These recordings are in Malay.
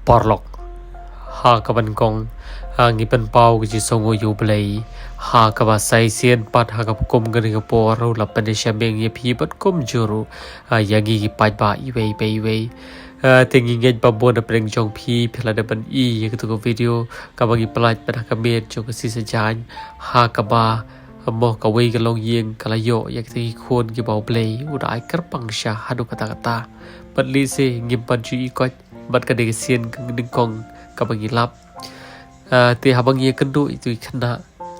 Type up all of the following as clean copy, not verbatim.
porlok ha kaban kong ngi pen pau gi songo yu blei ha ka ba sai sien pat ha ka kum gani ka por la pen sha beng ye phi bat kum juru yagi gi pat ba i wei tengi ngej ba bon preng jong phi phela de ban i ye ka to video ka ba gi plat pa ka me jong ka si sa jan ha ka ba mo ka wei ka long yeng ka la yo yak ti khon gi ba blei u dai kar pang sha hadu kata kata pat li se ngim pan chi i ko bat ka de sien ka ding kong ka ba gi lap ti habang ye kendu itu khana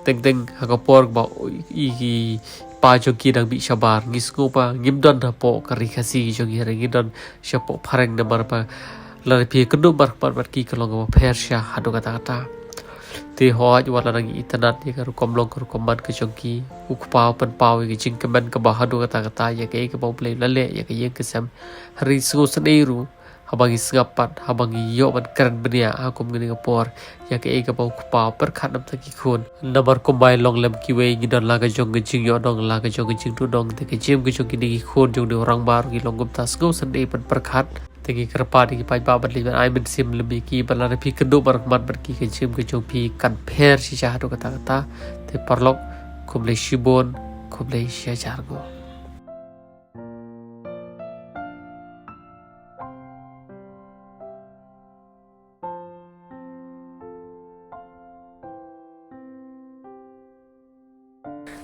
teng hakapor ba i pa jogi dang bi shabar ngisku pa ngimdon ha po kari khasi jogi rengi don shapo phareng number pa la pi kendu bar ki kalong ba persha hadu kata ti hoj wala nang internet ye karu komlong karu komban ke jogi ukpau pen pau ye jing kemen ke ba hadu kata ya ke ba play lale ya ke ye kesam hari su sendiri habangi segapat habangi yo ban keren benia aku mengini ngapor ya ke ega bau kupa perkat nam taki khun namar kombai long lem kiwe ngidon laga jong ngejing yo dong laga jong ngejing tu dong te ke jem ke jong kini khun jong de orang baru ki long tas go sende ban perkat te ki kerpa di pai ba ban liban ai ben sim lebih ki balar pi kedu bar mat ber ki ke jem ke jong pi kan pher si jahadu kata te parlok komle shibon komle sya jargo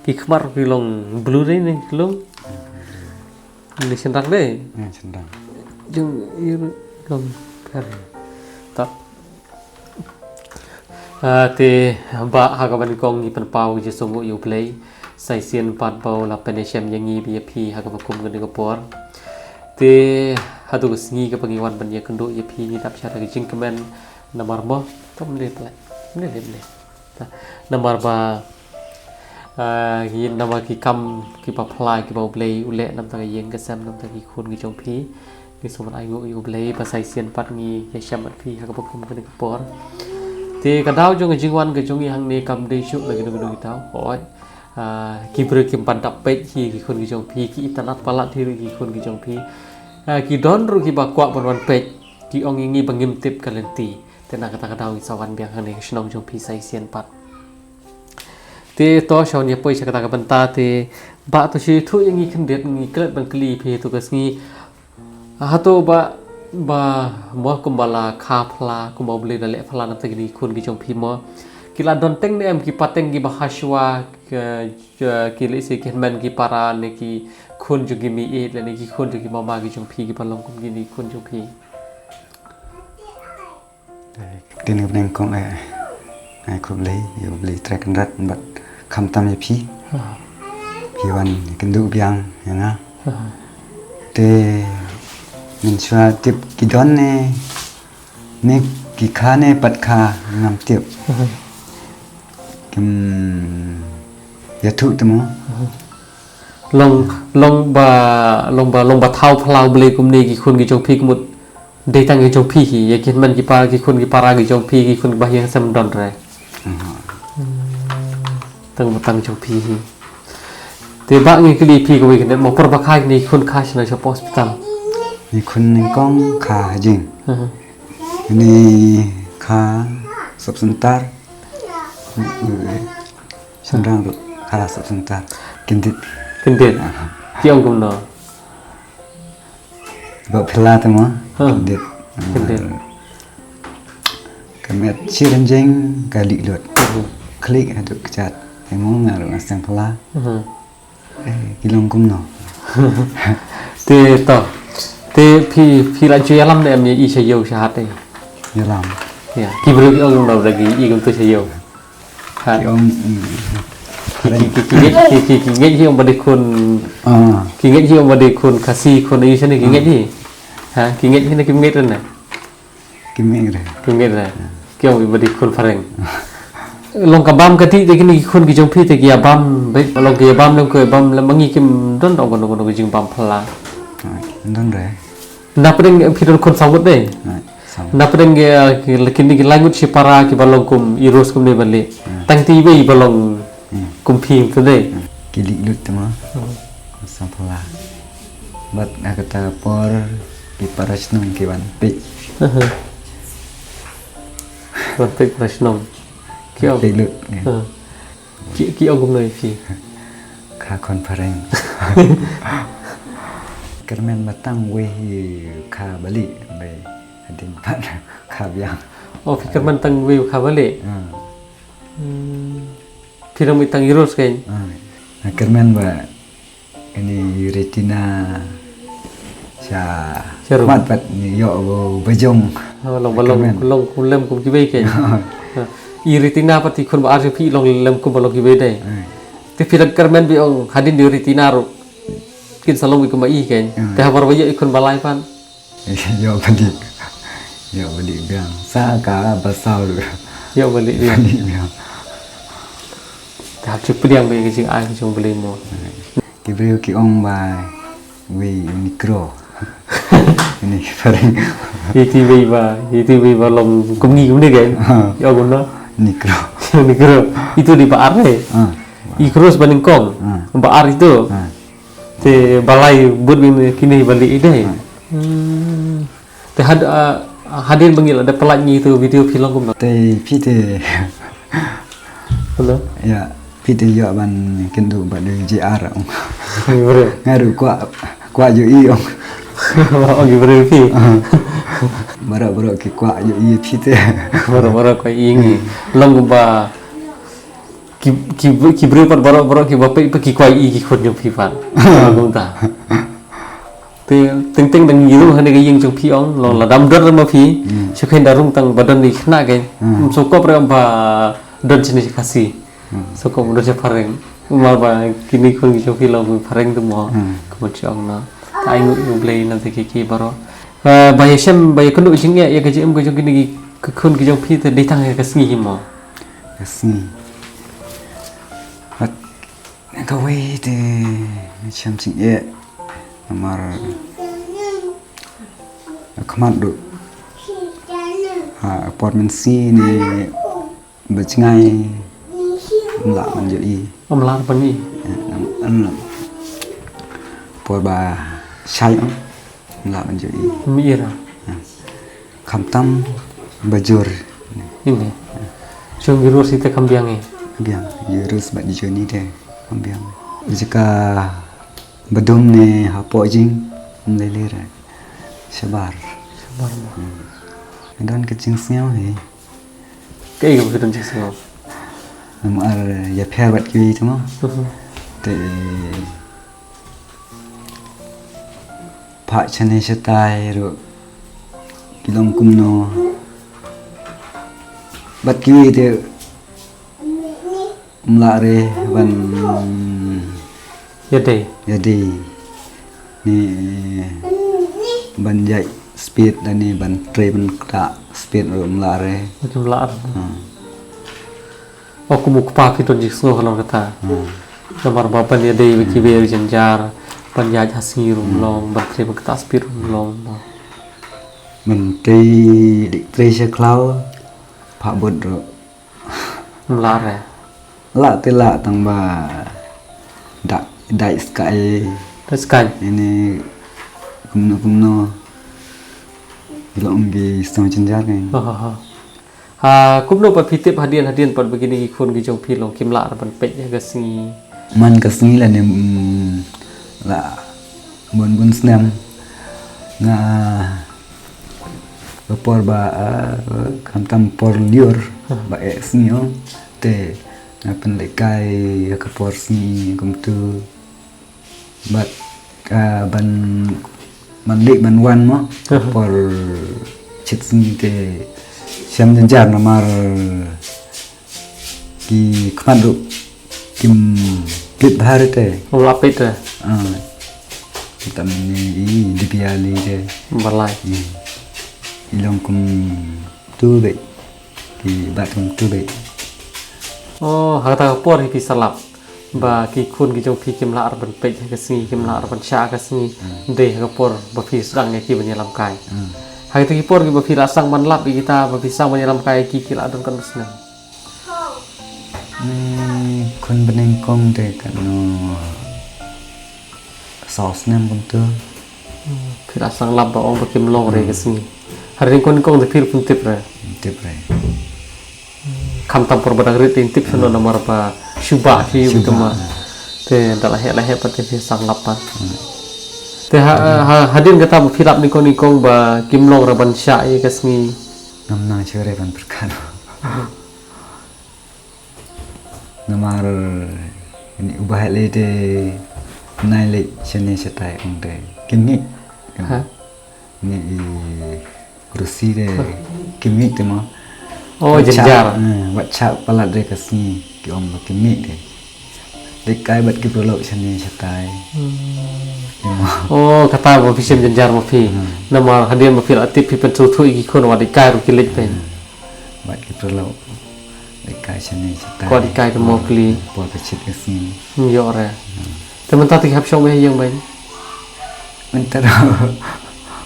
ki kemar ki long blue ni long ni sendang deh sendang jeng ir long kar tak te ba ha ka ban kong ni pen pau ji songo yu play sai sien pat bau la penesem yangi bp ha ka kum ngi ko por te ha tu sngi ka pangiwan ban ye kendo ye phi ni tap cha ka jing kemen namar mo tom le pla le ta namar ba yin nama ki kam ki pa phlai ki ba blei ule nam ta yeng ka sam nam ta ki khun ki jong phi ki soman ai ngo yu blei pa sai sien pat ngi ye sham at phi ha ka kum ka ni por te ka dau jong jingwan ka jong hang ne kam de shu la ki du tau oi ki bre kim pan tap pe ki khun ki jong phi ki tanat pala thi ki khun ki jong phi ki don ru ki ba kwa bon wan pe ki ong ngi bangim tip kalenti te na ka dau sawan biang hang ne shnong jong phi sai sien pat te to shon ye poi chakata ka banta te ba to shi thu yangi khndet ngi klet ban kli phe to kasngi ha to ba mo kumbala kha phla kumba ble le phla na tagi khun gi jong phi mo kila don teng ne em ki pateng gi bahaswa ki le se khenman ki para ne ki khun ju gi mi e le ne ki khun ju gi mama gi jong phi gi palong kum gi ni khun jong phi tin ngi kong ai khub lấy yêu lấy trek rat bat kham tam ye phi wan kendu biang ya na te min chua tip ki don ne ki kha ne pat kha ngam tip kim ya thu tmo long ba thau phlau ble kum ne ki khun gi jong phi kumut de tang gi jong phi hi ye kin man ki pa ki khun gi para gi jong phi gi khun ba yang sam don re tang jong phi hi te ba ngi kli phi ko wi mo por ba khai ni khun kha chna cho hospital ni khun ni kong kha jing ni kha subsantar sandang kha subsantar kindit tiong kum no ba phla tamo kindit kamet chiren jeng kali lot klik aduk chat emong ngaru asang phla kilong kum no te phi la chu yalam ne am ye i che yo sha hat yalam ya ki bru ong no lagi i kum tu che yo ha ki nge hi om bade kun ki nge hi om bade kun khasi kun i che ne ki nge hi ha ki nge hi ne ki nge ne ki nge re ki om bade kun fareng long ka bam ka ti te ki khun ki jong phi te ki bam be long ki bam long ko bam la mangi kim don dong ko jing bam phla don re na pring phi don khun sawut de na pring ki ni language si para ki balong kum iros kum ne bale tang ti be balong kum phi tu de ki li lut tama sang phla bat akata por ki parasnung ki ban pe Còn phải là nông. Kia ông. Lệ lực Kia ông cũng nói phi. Khá con pareng. Kermen matang we kha bali be adin pan kha biang. Oh, fikir mentang view khabale. Film itang Euros kan. Kermen ba ini retina Serum. mat pat ni yo bejong. Long lem kum kibai kan. Iritina pati kun ba arfi long lem kum long kibai dai. Te film kermen bi ong hadin di retina ro. Kin salong ikum mai kan. Te habar bayo ikun balai pan. Yo beli biang sa ka basau lu. Yo beli dia. Biang. Tahap cukup yang bagi kecil ai kecil beli mo. Kibriu ki ong ba we mikro. Ini paling TV ba long kum ngi kum ni kan. Yo kum no. Mikro. Itu di Pak Ar Ikros banding kong. Pak Ar itu. Te balai buat kini balik ide. Te hadir bengil ada pelatnya itu video film kum. Te pite. Halo. Ya, pite yo ban kendu ba de JR ong. Gimana? Ngaru kwa yo i ong. Oh gimana pi? Bara ki kwa yo i pite. Bara kwa ingi. Long ba ki beri pat bara ki bapai pa ki kwa i ki khot yo pi pan. Long ta. Ting dang yiru hane ga ying chung pi ong long la dam dot ma pi. Chukhen darung tang badan ni khna ga. So ko pra ba don chini kasih. So ko don cha pareng. Mal ba kini kun ki chung pi long pareng tu mo. Ko chong na. Tai ngu blei na te ki baro. Ba yesem ba yakun du ching ya ga jem ga chung kini ki kun ki chung pi te di tang ga sngi mo. Kasni. Ka we te cham sing e amar khamat du. Apartment C ni bercengai la man jo i. Om la pa ni. An por ba sai ong la man jo i. Mi ra. Kham tam bajur. Ini. Chung giru si te kambiang e. Biang yurus ba di joni de biang. Jika bedum ne hapo jing lele ra. Sabar. Dan kecing siau he. Cái gì cũng được chứ sao? Mà ya phe bat ki đúng không? Te pa chane shatai ro kilom kumno bat ki te mlare ban jadi ni ban jai speed dan ni ban tre ban ka speed ro mlare Macam lar. Aku mau pakai tu jis ngoh kalau kata. Nomor bapa ni ada bagi beri jenjar, penjaj hasil rumlong, berteri berketas bir rumlong. mình tre se cloud pa bot ro Lar ya. la te la tang ba dai sky Terus kan? ini kumno ilong gi stong jenjar ni Kum no pa fitip hadian pan begini ikun gi jong pilong kim lar pan pek ya gasni. man kasni la ne la bun snam nga por ba kam tam por liur ba snio te na pen le kai ka por sni kum tu bat ban man le ban wan mo por chit sni te Siam jenjar namar ki kmandu kim klip bharate Lapit ya. Tam ni dipiali de Balai. ilong kum tu be ki batum tu be Oh, kata por hi salap. Ba ki kun gi jong pi kim lar pan pek ya gasni kim lar pan sha gasni. De ka por ba fi sedang ya ki banyalam kai. Hari tu kipor kita berfirasang sang manlap kita berpisang menyelam kaya kiki lah adun kan senang. Kon benengkong de kan no sos nem pun tu Firasang lap ba ong berkim long re kesini. Hari ni kon kong de fir pun tip re. tip re kam tampur badang rit intip sono nomor pa syubah fi utama te entah lahir pati fi sanglapan te hadir kata filap nikong ba kimlong raban sya ye kasmi namna chere ban perkara namar ini ubah le de nai le chene setai ongde kimik ni kursi de kimik te ma oh jenjar baca palat de kasni ki om kimik de dekai bat ki prolo chene setai oh kata ba fisim jenjar ma fi namar hadir ma fil atip fi pentu tu iki kon wa dekai ru kilik pen bat ki prolo dekai chene setai ko dekai ke mo kli po pecit kasni yo re teman tati hab shong me yang bain mentara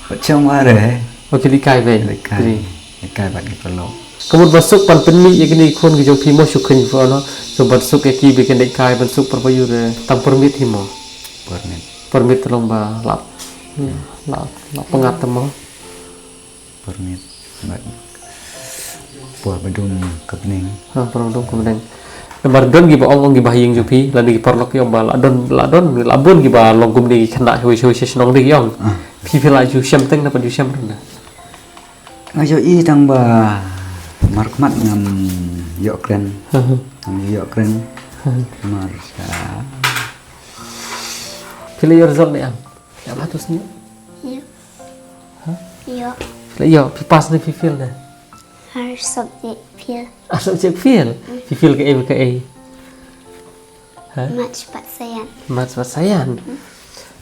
baca mare oke dekai bain dekai bat ki prolo kemudian masuk pan penmi yang ini kon kijong pimo syukin fono so masuk ke ki bikin dekai masuk perbayu re tam permit himo permit tolong ba lap pengat temo permit bat buah bedum kepening perundung kemudian lembar don giba ong giba hing jupi lani porlok yom ba ladon labun giba longkum ni kena hui senong di yong pi la ju syam teng dapat ju syam rena ngajo i tang ba markmat ngam yok kren marsa pilih your result ni am ya batus ni Iya. pilih yo pi pas ni pi feel na Harus subjek feel subjek feel pi feel ke a much pat sayan. mat sayan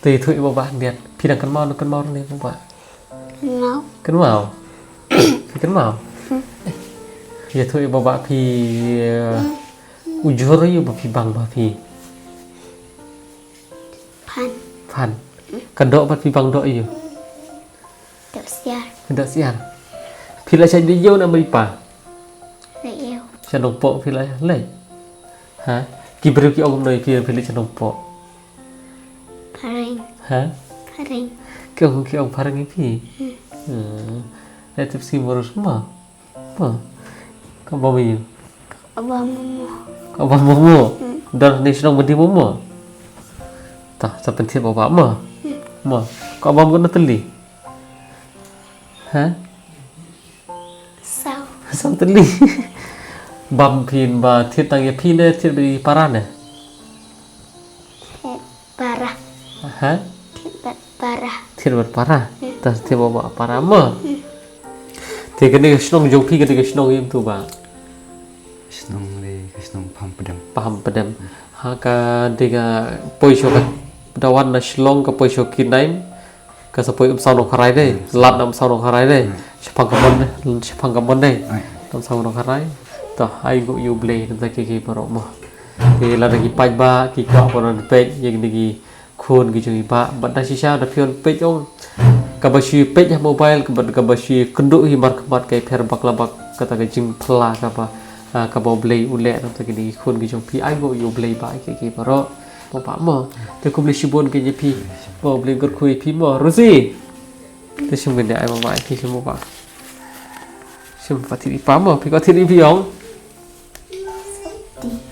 tùy thui bo ba biệt pi dang kan mau ni bo ba Kenal. kan mau ya thui bo ba pi ujur yu ba pi bang ba pi pan kedok ba pi bang dok yu Dok siar. kedok sian pi la sai yo na mai pa Leo. chanong po pi la le ha ki bru ki ogum noi pi la chanong po Paring. ha Paring. ki ông parang pi letip si morus ma ka ba mi Abamu. ka ba mo dar ni senong bedi mo ta sa pentit ba ma ka ba mo na teli ha Sao. sam teli bam pin ba thit tang ye pin ne thit bi parane Parah. ha Tibat parah. thit ba parah ta thit ba parah ma thì cái này senong jong pi cái này senong im tu ba senong paham pedam ha ka diga poisho ka dawan na shlong ka poisho kinaim ka sa poi sau no kharai de lat nam sau no kharai de chapang ka mon de nam sau no kharai to ai go yu ble ta ki paro mo thì là cái pai ba ki ka pon pe yang ni khun ki chui ba banda sisa da pion pe ong kabashi pe mobile kabashi kendu hi markmat kai pher baklabak kata ka jing phla ka ba ka bo blei ule na ta ki khun ki jong pi ai go yu blei ba ki paro mo pa mo te kum le shibon ke pi bo blei gor khui pi mo rusi te shim gen ai ba ki shim mo ba shim pati di pa mo pi ko thi di pi ong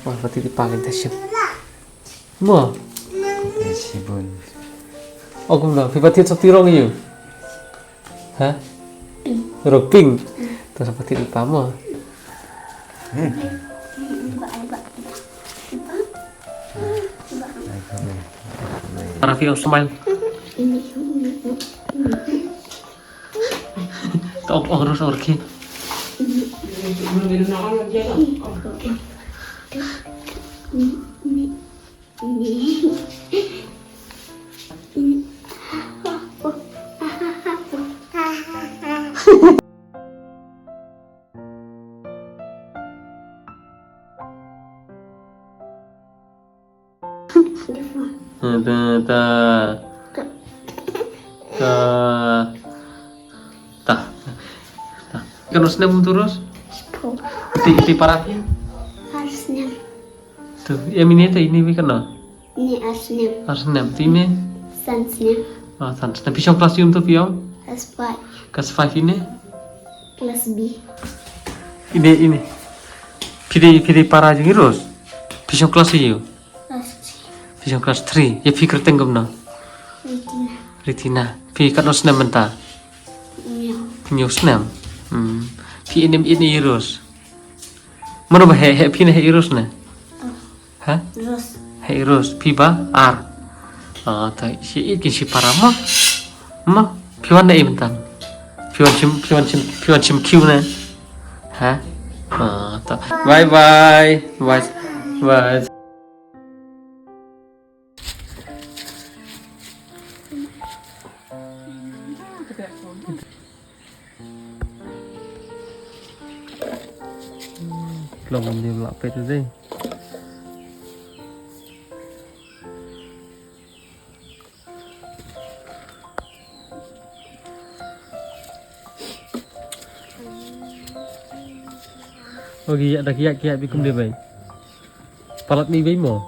ma pati di pa gen te shim mo sibun ogum na pi pati so tirong yu ha rok ping to pati di pa mo Rafi smile. Tok terus orki. Kan senam terus di parahnya Harusnya. tuh ya ini tuh ini kan Ini harusnya. senam ini Sansnya. senam pisau kelas tuh pion Kelas 5. kelas 5 ini Kelas B. ini Pidi para jeung irus. Pisau kelas ieu. Pasti. Pisau kelas 3. Ya pikir tenggem na. Ritina. Pi kat nos nem menta. Iya. Nyus nem. Pi ini irus. Mana bah he pi ne irus ne? Hah? Terus. He irus pi ba ar. Ta si ikin si para ma. Piwan ne imentan. Piwan chim kiu ne. Hah? Ta. Bye bye. Bye. Lòng nhiều lạ phết rồi đây. Oh, kia ada kia bi kum dia bai. Palat ni bai mo.